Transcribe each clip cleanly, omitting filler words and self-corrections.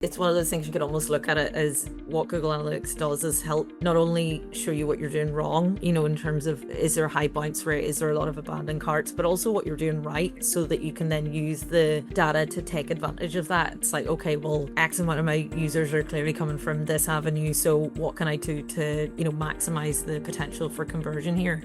It's one of those things you could almost look at it as what Google Analytics does is help not only show you what you're doing wrong, in terms of is there a high bounce rate, is there a lot of abandoned carts, but also what you're doing right so that you can then use the data to take advantage of that. It's like, okay, well, X amount of my users are clearly coming from this avenue, so what can I do to, maximize the potential for conversion here?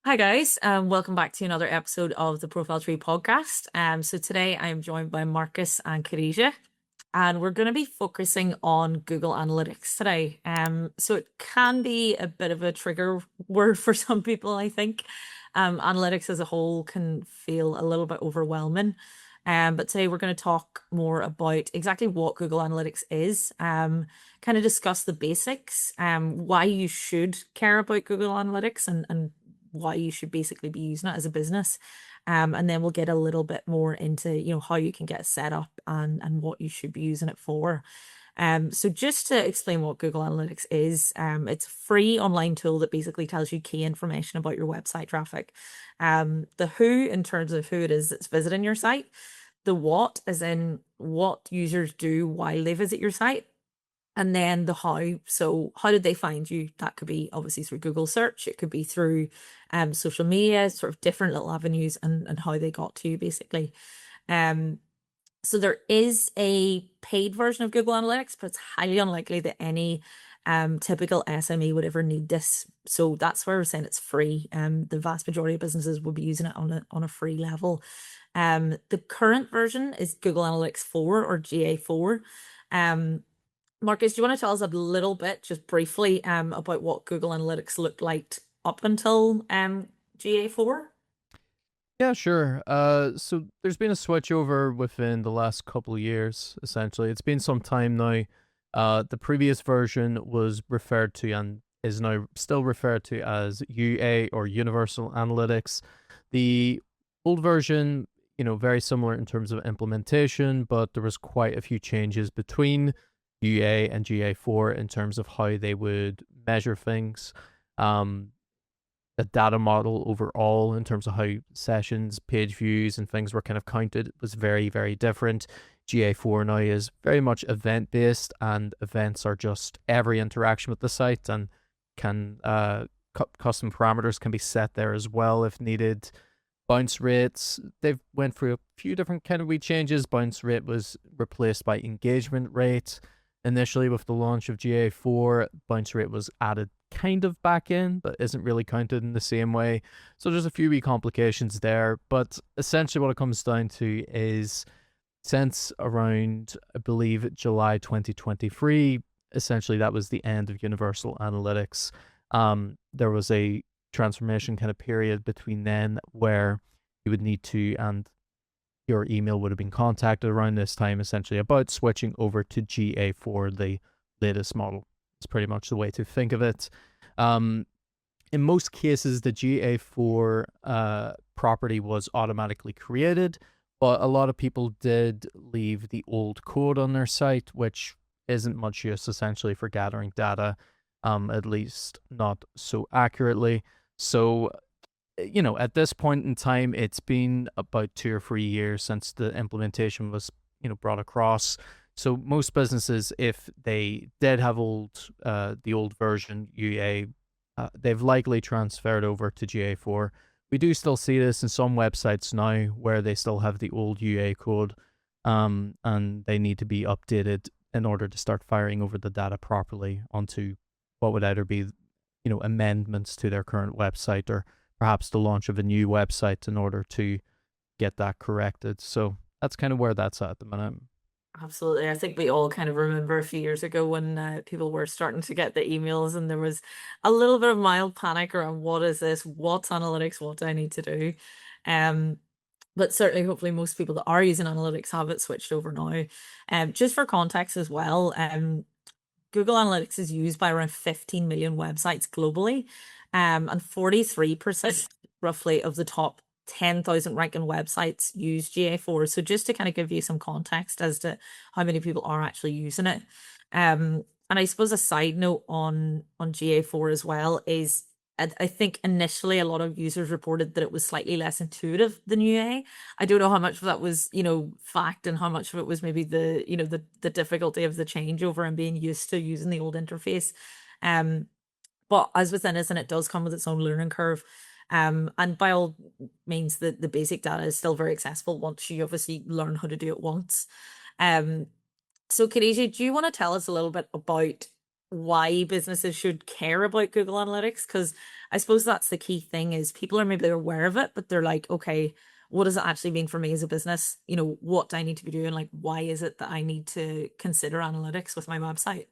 Hi guys, welcome back to another episode of the ProfileTree podcast. So today I am joined by Marcus and Khadija, and we're going to be focusing on Google Analytics today. So it can be a bit of a trigger word for some people, I think. Analytics as a whole can feel a little bit overwhelming. But today we're going to talk more about exactly what Google Analytics is, kind of discuss the basics, why you should care about Google Analytics and why you should basically be using it as a business. And then we'll get a little bit more into, how you can get set up and what you should be using it for. So just to explain what Google Analytics is, it's a free online tool that basically tells you key information about your website traffic. The who, in terms of who it is that's visiting your site, the what, as in what users do while they visit your site, and then the how. So how did they find you? That could be obviously through Google search. It could be through social media, sort of different little avenues, and how they got to you basically. So there is a paid version of Google Analytics, but it's highly unlikely that any typical SME would ever need this. So that's why we're saying it's free. The vast majority of businesses will be using it on a free level. The current version is Google Analytics 4 or GA4. Marcus, do you want to tell us a little bit, just briefly, about what Google Analytics looked like up until GA4? Yeah, sure. So there's been a switch over within the last couple of years, essentially. It's been some time now. The previous version was referred to and is now still referred to as UA or Universal Analytics. The old version, very similar in terms of implementation, but there was quite a few changes between UA and GA4 in terms of how they would measure things. The data model overall in terms of how sessions, page views, and things were kind of counted was very, very different. GA4 now is very much event based, and events are just every interaction with the site, and can custom parameters can be set there as well if needed. Bounce rates, they've went through a few different kind of wee changes. Bounce rate was replaced by engagement rate. Initially, with the launch of GA4, bounce rate was added kind of back in, but isn't really counted in the same way. So there's a few wee complications there. But essentially what it comes down to is, since around, I believe, July 2023, essentially that was the end of Universal Analytics. There was a transformation kind of period between then where you would need to, and your email would have been contacted around this time, essentially about switching over to GA4, the latest model. It's pretty much the way to think of it. In most cases, the GA4 property was automatically created, but a lot of people did leave the old code on their site, which isn't much use essentially for gathering data, at least not so accurately. So at this point in time, it's been about 2 or 3 years since the implementation was, brought across. So most businesses, if they did have the old version UA, they've likely transferred over to GA4. We do still see this in some websites now where they still have the old UA code, and they need to be updated in order to start firing over the data properly onto what would either be, amendments to their current website, or perhaps the launch of a new website in order to get that corrected. So that's kind of where that's at the minute. Absolutely. I think we all kind of remember a few years ago when people were starting to get the emails and there was a little bit of mild panic around what is this? What's analytics? What do I need to do? But certainly, hopefully, most people that are using analytics have it switched over now. Just for context as well, Google Analytics is used by around 15 million websites globally, and 43% roughly of the top 10,000 ranking websites use GA4. So just to kind of give you some context as to how many people are actually using it. And I suppose a side note on GA4 as well is I think initially a lot of users reported that it was slightly less intuitive than UA. I don't know how much of that was, fact and how much of it was maybe the difficulty of the changeover and being used to using the old interface. But as with anything, it does come with its own learning curve. And by all means, the basic data is still very accessible once you obviously learn how to do it once. Um, so, Khadija, do you want to tell us a little bit about why businesses should care about Google Analytics? Because I suppose that's the key thing is people are maybe aware of it, but they're like, okay, what does it actually mean for me as a business? What do I need to be doing? Like, why is it that I need to consider analytics with my website?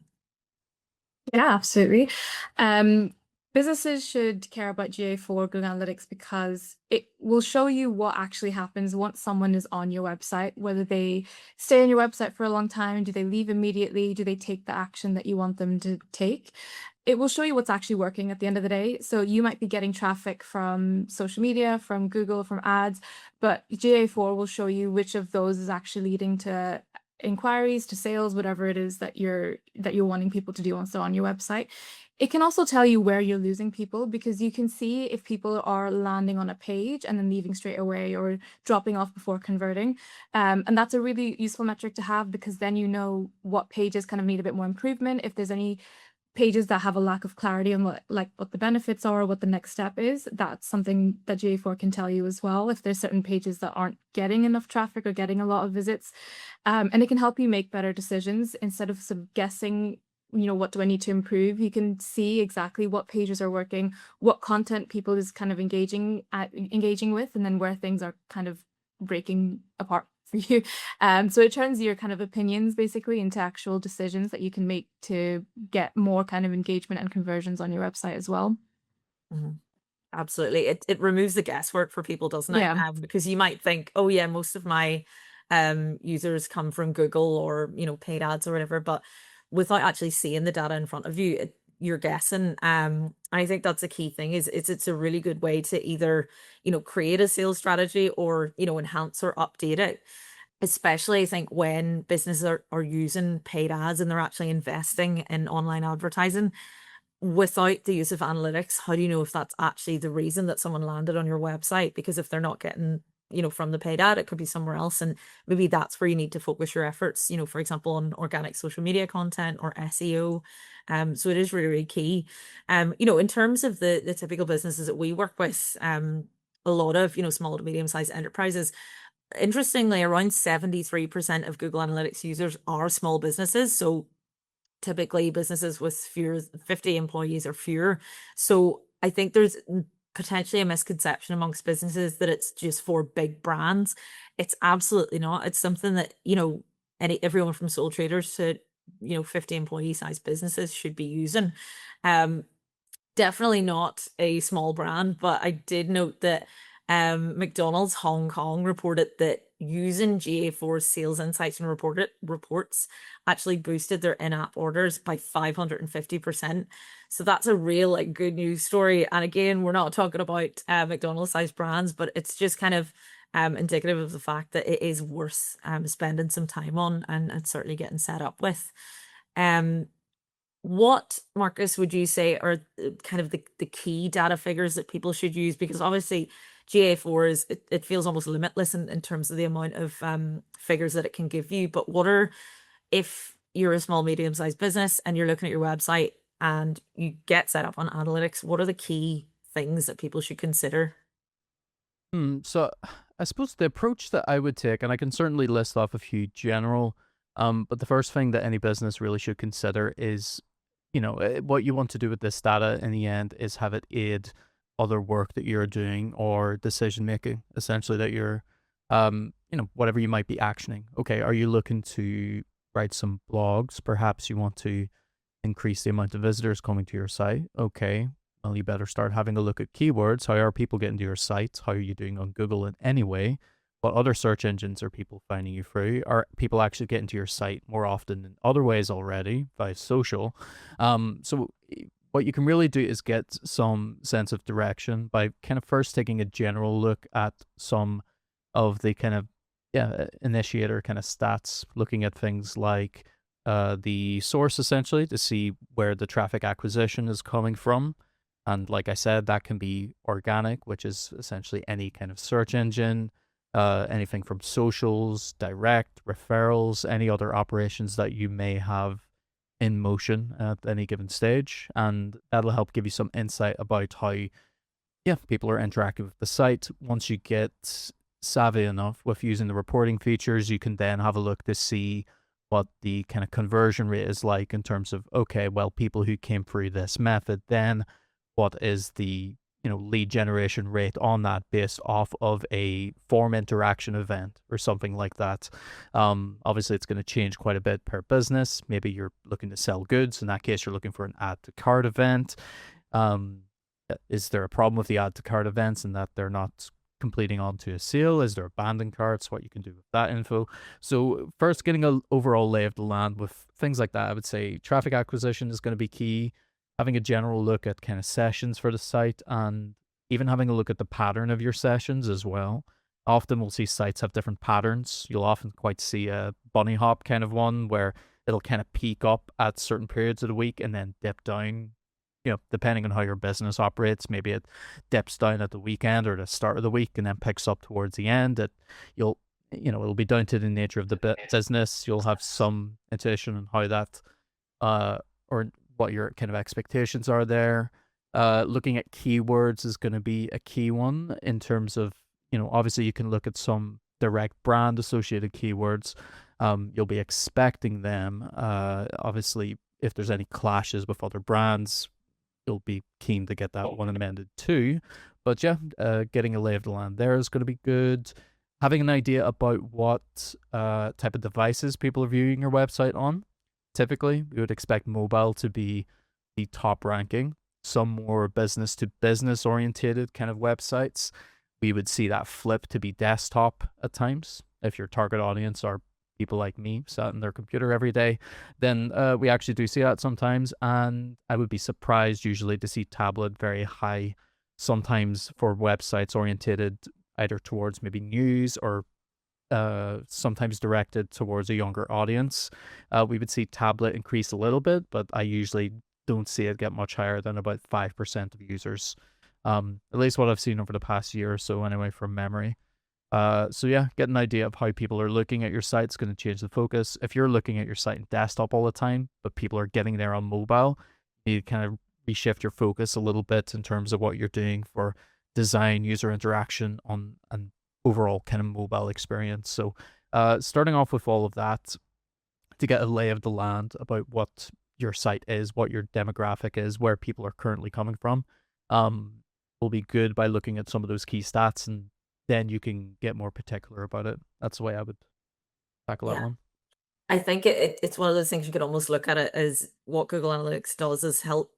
Yeah, absolutely. Um, Businesses should care about GA4 Google Analytics because it will show you what actually happens once someone is on your website, whether they stay on your website for a long time, do they leave immediately, do they take the action that you want them to take? It will show you what's actually working at the end of the day. So you might be getting traffic from social media, from Google, from ads, but GA4 will show you which of those is actually leading to inquiries, to sales, whatever it is that you're wanting people to do on your website. It can also tell you where you're losing people because you can see if people are landing on a page and then leaving straight away or dropping off before converting. And that's a really useful metric to have because then you know what pages kind of need a bit more improvement. If there's any pages that have a lack of clarity on what the benefits are, what the next step is, that's something that GA4 can tell you as well. If there's certain pages that aren't getting enough traffic or getting a lot of visits, and it can help you make better decisions instead of sort of guessing, what do I need to improve? You can see exactly what pages are working, what content people is kind of engaging with, and then where things are kind of breaking apart for you. So it turns your kind of opinions basically into actual decisions that you can make to get more kind of engagement and conversions on your website as well. Mhm. Absolutely. It removes the guesswork for people, doesn't it? Yeah. Because you might think, oh yeah, most of my users come from Google or paid ads or whatever, but without actually seeing the data in front of you, you're guessing. I think that's a key thing is it's a really good way to either create a sales strategy or enhance or update it. Especially I think when businesses are using paid ads and they're actually investing in online advertising without the use of analytics, how do you know if that's actually the reason that someone landed on your website? Because if they're not getting, from the paid ad, it could be somewhere else. And maybe that's where you need to focus your efforts, for example, on organic social media content or SEO. So it is really, really key. In terms of the typical businesses that we work with, a lot of, small to medium-sized enterprises, interestingly, around 73% of Google Analytics users are small businesses. So typically businesses with fewer 50 employees or fewer. So I think there's potentially a misconception amongst businesses that it's just for big brands. It's absolutely not. It's something that, everyone from sole traders to, 50 employee size businesses should be using. Definitely not a small brand, but I did note that McDonald's Hong Kong reported that using GA4 sales insights and reports actually boosted their in-app orders by 550%. So that's a real good news story. And again, we're not talking about McDonald's sized brands, but it's just kind of indicative of the fact that it is worth spending some time on and certainly getting set up with. What, Marcus, would you say are kind of the key data figures that people should use? Because obviously GA4 it feels almost limitless in terms of the amount of figures that it can give you. But what are, if you're a small, medium-sized business and you're looking at your website and you get set up on analytics, what are the key things that people should consider? So I suppose the approach that I would take, and I can certainly list off a few general, but the first thing that any business really should consider is, what you want to do with this data in the end is have it aid other work that you're doing or decision making, essentially that you're, whatever you might be actioning. Okay, are you looking to write some blogs? Perhaps you want to increase the amount of visitors coming to your site. Okay, well, you better start having a look at keywords. How are people getting to your site? How are you doing on Google in any way? What other search engines are people finding you through? Are people actually getting to your site more often in other ways already via social? So what you can really do is get some sense of direction by kind of first taking a general look at some of the kind of initiator kind of stats, looking at things like the source essentially to see where the traffic acquisition is coming from. And like I said, that can be organic, which is essentially any kind of search engine, anything from socials, direct, referrals, any other operations that you may have in motion at any given stage. And that'll help give you some insight about how people are interacting with the site. Once you get savvy enough with using the reporting features, you can then have a look to see what the kind of conversion rate is like in terms of, okay, well, people who came through this method, then what is the lead generation rate on that based off of a form interaction event or something like that. Obviously, it's going to change quite a bit per business. Maybe you're looking to sell goods. In that case, you're looking for an add to cart event. Is there a problem with the add to cart events and that they're not completing onto a sale? Is there abandoned carts? What you can do with that info. So first, getting an overall lay of the land with things like that, I would say traffic acquisition is going to be key. Having a general look at kind of sessions for the site, and even having a look at the pattern of your sessions as well. Often we'll see sites have different patterns. You'll often quite see a bunny hop kind of one where it'll kind of peak up at certain periods of the week and then dip down. Depending on how your business operates, maybe it dips down at the weekend or the start of the week and then picks up towards the end. It'll be down to the nature of the business. You'll have some intuition on how that, or what your kind of expectations are there. Looking at keywords is going to be a key one in terms of, obviously you can look at some direct brand associated keywords. You'll be expecting them. Obviously, if there's any clashes with other brands, you'll be keen to get that one amended too. But getting a lay of the land there is going to be good. Having an idea about what type of devices people are viewing your website on. Typically, we would expect mobile to be the top ranking. Some more business to business orientated kind of websites, we would see that flip to be desktop at times. If your target audience are people like me sat in their computer every day, then we actually do see that sometimes. And I would be surprised usually to see tablet very high, sometimes for websites orientated either towards maybe news or sometimes directed towards a younger audience. We would see tablet increase a little bit, but I usually don't see it get much higher than about 5% of users. At least what I've seen over the past year or so anyway from memory. Get an idea of how people are looking at your site is going to change the focus. If you're looking at your site in desktop all the time, but people are getting there on mobile, you need to kind of reshift your focus a little bit in terms of what you're doing for design, user interaction on an overall kind of mobile experience. So starting off with all of that to get a lay of the land about what your site is, what your demographic is, where people are currently coming from, will be good by looking at some of those key stats, and then you can get more particular about it. That's the way I would tackle that one. I think it's one of those things you could almost look at it as what Google Analytics does is help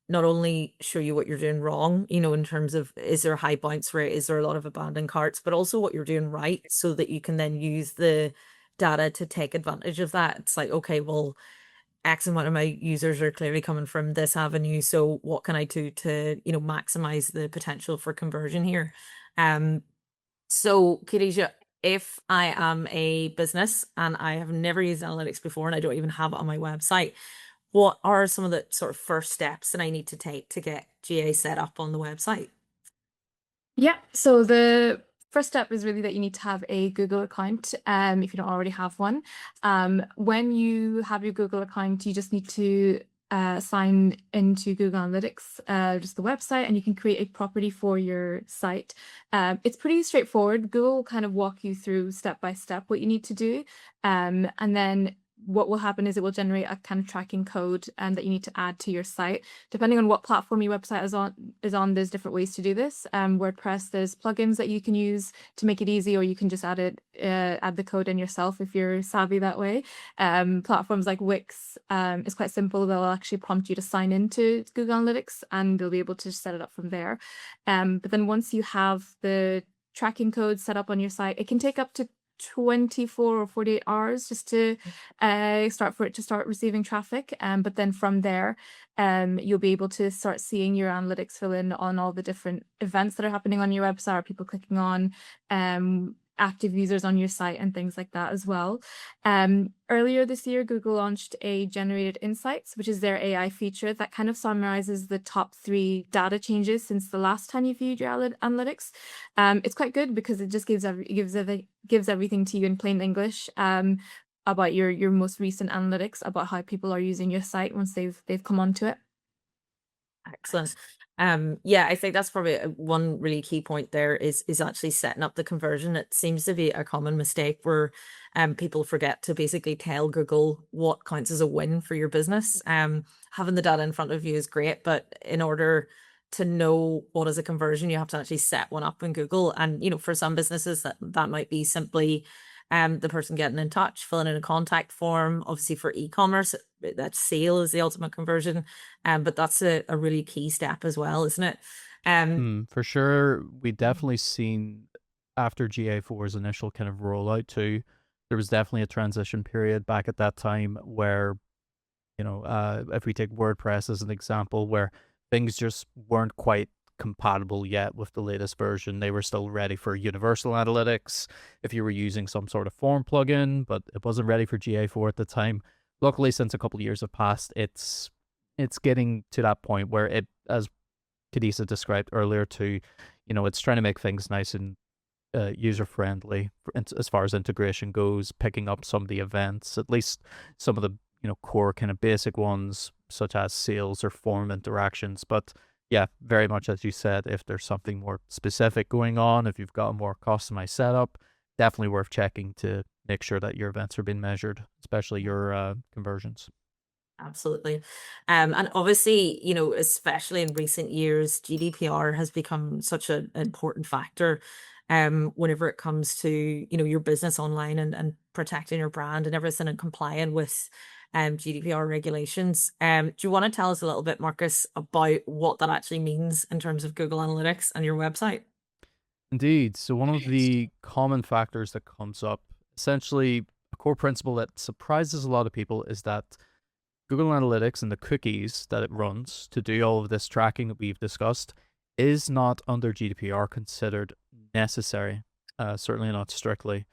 not only show you what you're doing wrong, in terms of is there a high bounce rate, is there a lot of abandoned carts, but also what you're doing right so that you can then use the data to take advantage of that. It's like, okay, well, X amount of my users are clearly coming from this avenue. So what can I do to, maximize the potential for conversion here? So Khadija, if I am a business and I have never used analytics before and I don't even have it on my website, what are some of the sort of first steps that I need to take to get GA set up on the website? Yeah, so the first step is really that you need to have a Google account if you don't already have one. When you have your Google account, you just need to sign into Google Analytics, just the website, and you can create a property for your site. It's pretty straightforward. Google will kind of walk you through step by step what you need to do. And then what will happen is it will generate a kind of tracking code that you need to add to your site. Depending on what platform your website is on, there's different ways to do this. WordPress, there's plugins that you can use to make it easy, or you can just add the code in yourself if you're savvy that way. Platforms like Wix is quite simple. They'll actually prompt you to sign into Google Analytics, and they'll be able to set it up from there. But then once you have the tracking code set up on your site, it can take up to 24 or 48 hours just to start receiving traffic. But then from there, you'll be able to start seeing your analytics fill in on all the different events that are happening on your website, or people clicking on, active users on your site and things like that as well. Earlier this year, Google launched a generated insights, which is their AI feature that kind of summarizes the top 3 data changes since the last time you viewed your analytics. It's quite good because it just gives everything to you in plain English, about your most recent analytics, about how people are using your site once they've come onto it. Excellent. Yeah, I think that's probably one really key point there is actually setting up the conversion. It seems to be a common mistake where people forget to basically tell Google what counts as a win for your business. Having the data in front of you is great, but in order to know what is a conversion, you have to actually set one up in Google. And for some businesses that might be simply the person getting in touch, filling in a contact form. Obviously for e-commerce, that sale is the ultimate conversion. But that's a really key step as well, isn't it? For sure. We definitely seen after GA4's initial kind of rollout too, there was definitely a transition period back at that time where, if we take WordPress as an example, where things just weren't quite compatible yet with the latest version. They were still ready for universal analytics if you were using some sort of form plugin, but it wasn't ready for GA4 at the time. Luckily, since a couple of years have passed, it's getting to that point where it, as Kadisa described earlier too, it's trying to make things nice and user-friendly as far as integration goes, picking up some of the events, at least some of the core kind of basic ones, such as sales or form interactions. But yeah, very much as you said, if there's something more specific going on, if you've got a more customized setup, definitely worth checking to make sure that your events are being measured, especially your conversions. Absolutely. And obviously, especially in recent years, GDPR has become such an important factor whenever it comes to, your business online and protecting your brand and everything and complying with GDPR regulations. Do you want to tell us a little bit, Marcus, about what that actually means in terms of Google Analytics and your website? Indeed. So one of the common factors that comes up, essentially a core principle that surprises a lot of people, is that Google Analytics and the cookies that it runs to do all of this tracking that we've discussed is not under GDPR considered necessary, certainly not strictly.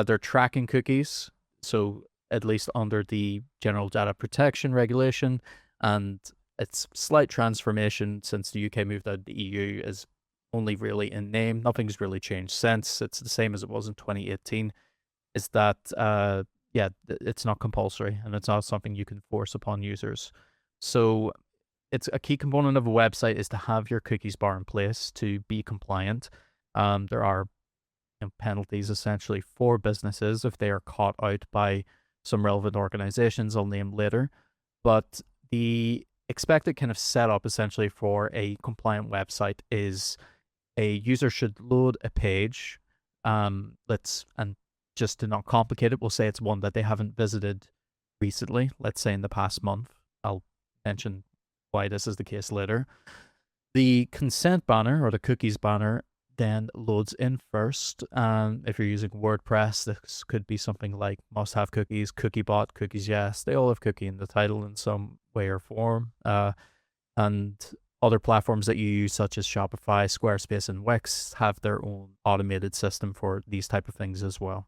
They're tracking cookies, so at least under the General Data Protection Regulation, and its slight transformation since the UK moved out of the EU is only really in name. Nothing's really changed since. It's the same as it was in 2018, is that it's not compulsory and it's not something you can force upon users. So it's a key component of a website is to have your cookies bar in place to be compliant. There are penalties essentially for businesses if they are caught out by some relevant organizations I'll name later. But the expected kind of setup essentially for a compliant website is a user should load a page. And just to not complicate it, we'll say it's one that they haven't visited recently, let's say in the past month. I'll mention why this is the case later. The consent banner or the cookies banner then loads in first. If you're using WordPress, this could be something like must have cookies, CookieBot, Cookies Yes. They all have cookie in the title in some way or form. And other platforms that you use, such as Shopify, Squarespace, and Wix, have their own automated system for these type of things as well.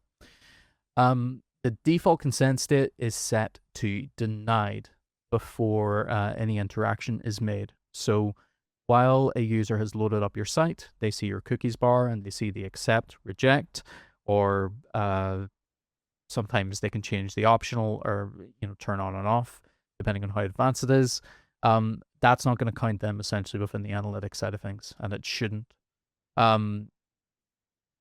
The default consent state is set to denied before any interaction is made. So while a user has loaded up your site, they see your cookies bar and they see the accept, reject, or sometimes they can change the optional or turn on and off depending on how advanced it is. That's not going to count them essentially within the analytics side of things, and it shouldn't.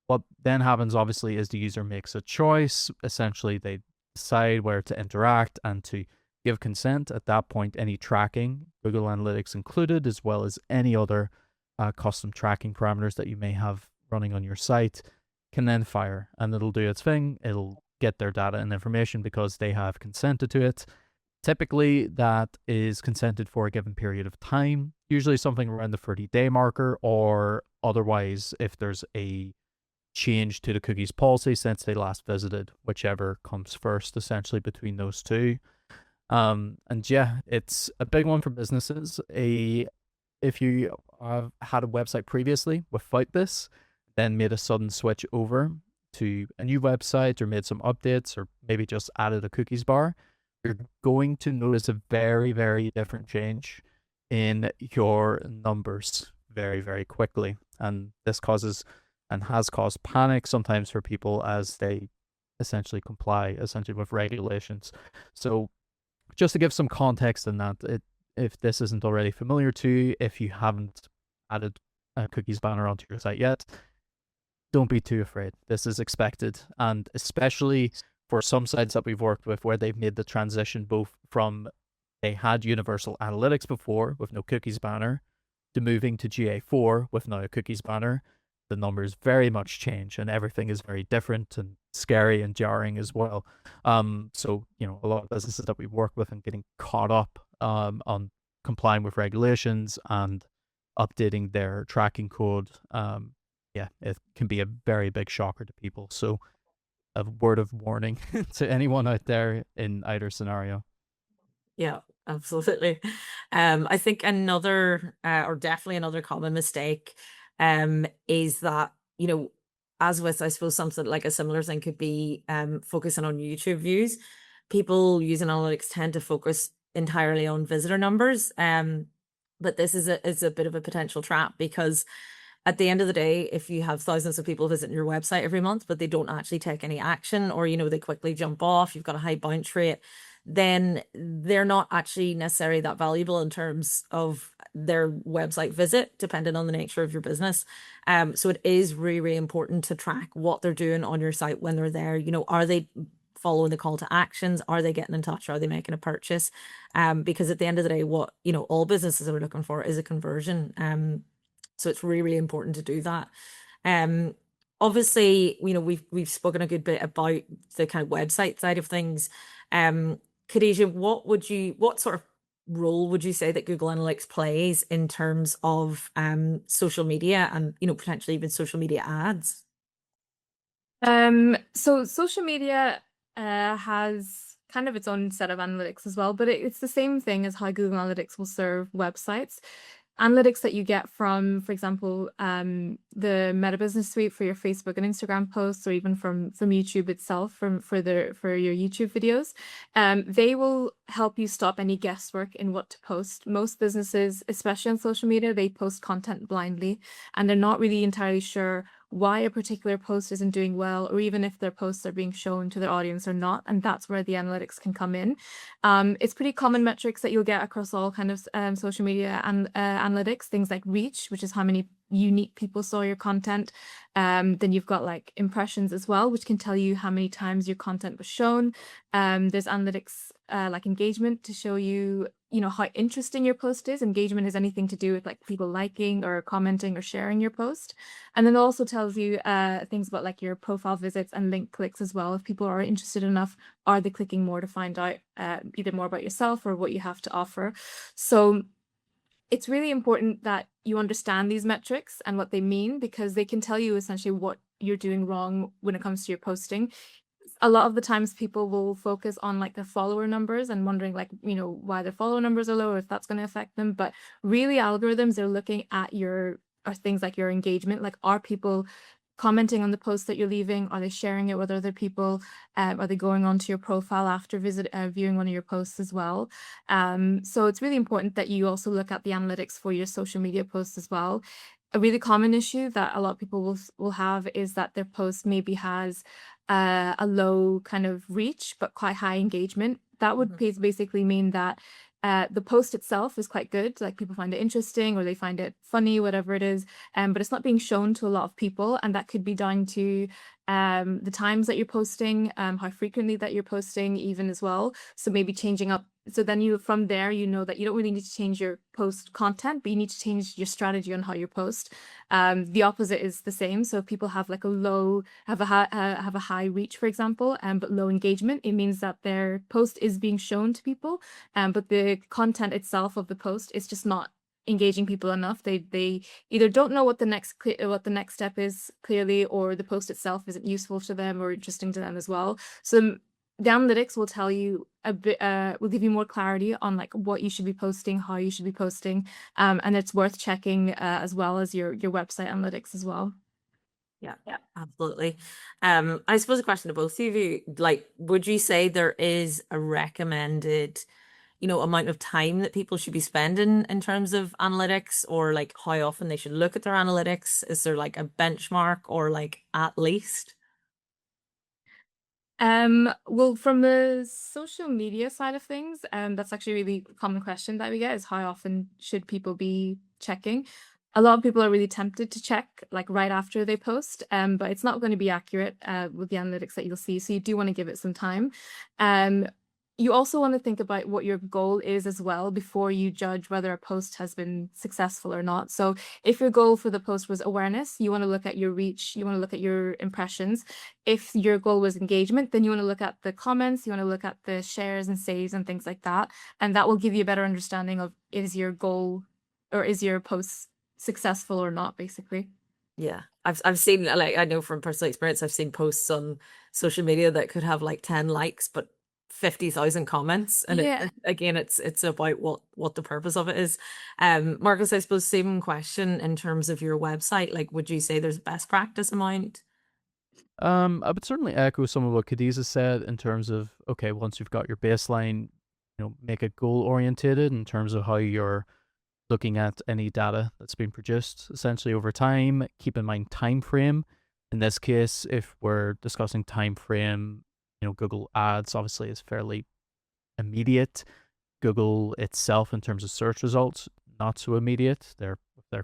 What then happens obviously is the user makes a choice. Essentially, they decide where to interact and to give consent. At that point, any tracking, Google Analytics included, as well as any other custom tracking parameters that you may have running on your site, can then fire, and it'll do its thing. It'll get their data and information because they have consented to it. Typically, that is consented for a given period of time, usually something around the 30-day marker, or otherwise, if there's a change to the cookies policy since they last visited, whichever comes first, essentially, between those two. And yeah, it's a big one for businesses. If you have had a website previously without this, then made a sudden switch over to a new website or made some updates or maybe just added a cookies bar, you're going to notice a very, very different change in your numbers very, very quickly. And this causes and has caused panic sometimes for people as they essentially comply with regulations. So just to give some context in that, if this isn't already familiar to you, if you haven't added a cookies banner onto your site yet, don't be too afraid. This is expected, and especially for some sites that we've worked with where they've made the transition both from they had universal analytics before with no cookies banner to moving to GA4 with now a cookies banner, the numbers very much change and everything is very different and scary and jarring as well. So, a lot of businesses that we work with and getting caught up on complying with regulations and updating their tracking code, it can be a very big shocker to people. So a word of warning to anyone out there in either scenario. Yeah, absolutely. I think another, or definitely another common mistake, is that, as with, I suppose, something like a similar thing could be focusing on YouTube views. People using analytics tend to focus entirely on visitor numbers. But this is a bit of a potential trap, because at the end of the day, if you have thousands of people visiting your website every month, but they don't actually take any action, or, they quickly jump off, you've got a high bounce rate, then they're not actually necessarily that valuable in terms of their website visit, depending on the nature of your business. So it is really, really important to track what they're doing on your site when they're there. Are they following the call to actions? Are they getting in touch? Are they making a purchase? Because at the end of the day, what, all businesses are looking for is a conversion. So it's really, really important to do that. Obviously, we've spoken a good bit about the kind of website side of things. Khadija, what sort of role would you say that Google Analytics plays in terms of social media and, potentially even social media ads? So social media has kind of its own set of analytics as well, but it's the same thing as how Google Analytics will serve websites. Analytics that you get from, for example, the Meta Business Suite for your Facebook and Instagram posts, or even from YouTube itself, for your YouTube videos, they will help you stop any guesswork in what to post. Most businesses, especially on social media, they post content blindly, and they're not really entirely sure why a particular post isn't doing well, or even if their posts are being shown to their audience or not. And that's where the analytics can come in. It's pretty common metrics that you'll get across all kind of social media and analytics, things like reach, which is how many unique people saw your content. Then you've got like impressions as well, which can tell you how many times your content was shown. There's analytics like engagement to show you, how interesting your post is. Engagement is anything to do with like people liking or commenting or sharing your post. And then it also tells you things about like your profile visits and link clicks as well. If people are interested enough, are they clicking more to find out either more about yourself or what you have to offer? So it's really important that you understand these metrics and what they mean, because they can tell you essentially what you're doing wrong when it comes to your posting. A lot of the times people will focus on like their follower numbers and wondering like, why their follower numbers are low, or if that's going to affect them. But really, algorithms are looking at things like your engagement. Like, are people commenting on the post that you're leaving? Are they sharing it with other people? Are they going onto your profile after viewing one of your posts as well? So it's really important that you also look at the analytics for your social media posts as well. A really common issue that a lot of people will have is that their post maybe has a low kind of reach but quite high engagement. That would basically mean that the post itself is quite good, like people find it interesting or they find it funny, whatever it is, but it's not being shown to a lot of people, and that could be down to the times that you're posting, how frequently that you're posting even as well. So maybe changing up. So then from there, that you don't really need to change your post content, but you need to change your strategy on how you post. The opposite is the same. So if people have like have a high reach, for example, but low engagement, it means that their post is being shown to people, but the content itself of the post is just not engaging people enough. They either don't know what the next step is clearly, or the post itself isn't useful to them or interesting to them as well. So the analytics will tell you a bit, will give you more clarity on like what you should be posting, how you should be posting, and it's worth checking as well as your website analytics as well. Yeah, absolutely. I suppose a question to both of you, like, would you say there is a recommended, amount of time that people should be spending in terms of analytics, or like how often they should look at their analytics? Is there like a benchmark, or like at least? Well, from the social media side of things, that's actually a really common question that we get, is how often should people be checking? A lot of people are really tempted to check like right after they post, but it's not going to be accurate with the analytics that you'll see. So you do want to give it some time. You also want to think about what your goal is as well before you judge whether a post has been successful or not. So if your goal for the post was awareness, you want to look at your reach, you want to look at your impressions. If your goal was engagement, then you want to look at the comments, you want to look at the shares and saves and things like that. And that will give you a better understanding of, is your goal or is your post successful or not, basically. Yeah, I've seen, like, I know from personal experience, I've seen posts on social media that could have like 10 likes but 50,000 comments, and Yeah. again, it's about what the purpose of it is. Marcus, I suppose same question in terms of your website. Like, would you say there's a best practice amount? I would certainly echo some of what Khadija said in terms of, okay, once you've got your baseline, make it goal orientated in terms of how you're looking at any data that's been produced essentially over time. Keep in mind time frame. In this case, if we're discussing time frame, Google Ads obviously is fairly immediate. Google itself, in terms of search results, not so immediate. Their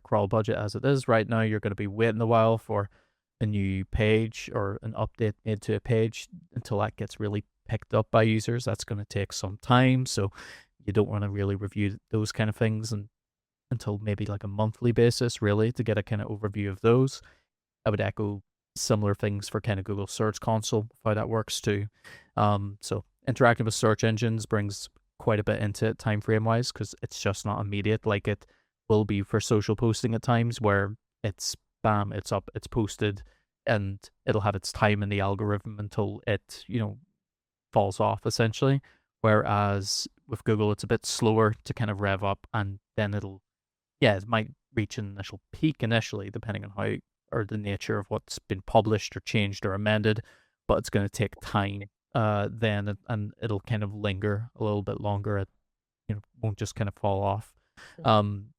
crawl budget as it is right now, you're going to be waiting a while for a new page or an update made to a page until that gets really picked up by users. That's going to take some time, so you don't want to really review those kind of things until maybe like a monthly basis, really, to get a kind of overview of those. I would echo similar things for kind of Google Search Console, how that works too. So interacting with search engines brings quite a bit into it time frame wise, because it's just not immediate like it will be for social posting at times, where it's bam, it's up, it's posted, and it'll have its time in the algorithm until it, falls off essentially. Whereas with Google, it's a bit slower to kind of rev up, and then it might reach an initial peak initially, depending on how or the nature of what's been published or changed or amended, but it's going to take time then, and it'll kind of linger a little bit longer. It won't just kind of fall off.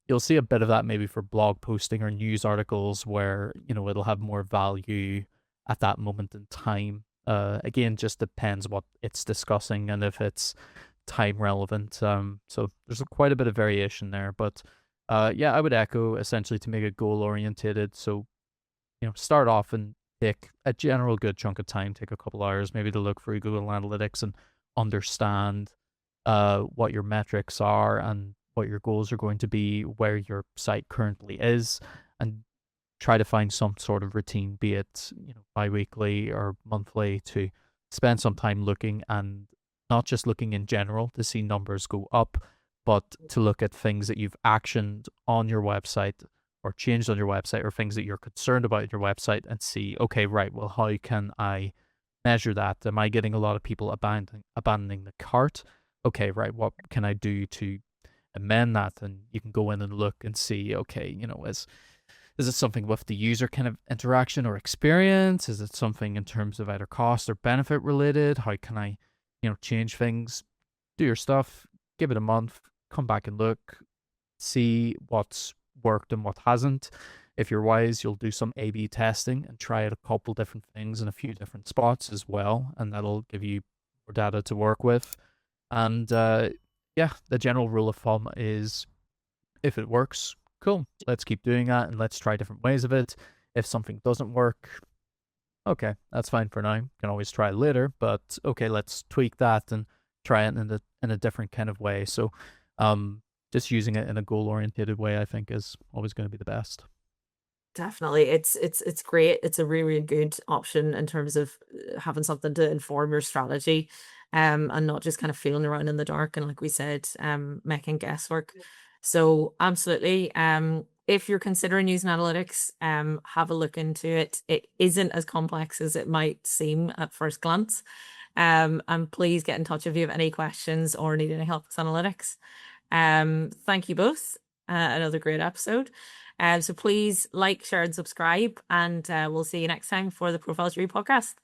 You'll see a bit of that maybe for blog posting or news articles, where it'll have more value at that moment in time. Again, just depends what it's discussing and if it's time relevant. So there's quite a bit of variation there, but yeah, I would echo essentially to make it goal orientated. So start off and take a general good chunk of time, take a couple hours maybe to look through Google Analytics and understand what your metrics are and what your goals are going to be, where your site currently is, and try to find some sort of routine, be it bi-weekly or monthly, to spend some time looking, and not just looking in general to see numbers go up, but to look at things that you've actioned on your website or changed on your website, or things that you're concerned about in your website, and see, okay, right, well, how can I measure that? Am I getting a lot of people abandoning the cart? Okay, right, what can I do to amend that? And you can go in and look and see, okay, is it something with the user kind of interaction or experience? Is it something in terms of either cost or benefit related? How can I, change things? Do your stuff, give it a month, come back and look, see what's worked and what hasn't. If you're wise, you'll do some A/B testing and try out a couple different things in a few different spots as well, and that'll give you more data to work with. And yeah, the general rule of thumb is, if it works, cool, let's keep doing that and let's try different ways of it. If something doesn't work, okay, that's fine for now. Can always try later, but okay, let's tweak that and try it in a different kind of way. So just using it in a goal oriented way, I think, is always going to be the best. Definitely. It's great. It's a really, really good option in terms of having something to inform your strategy, and not just kind of feeling around in the dark, and like we said, making guesswork. So absolutely, if you're considering using analytics, have a look into it. It isn't as complex as it might seem at first glance. And please get in touch if you have any questions or need any help with analytics. Thank you both. Another great episode. So please like, share, and subscribe, and we'll see you next time for the ProfileTree podcast.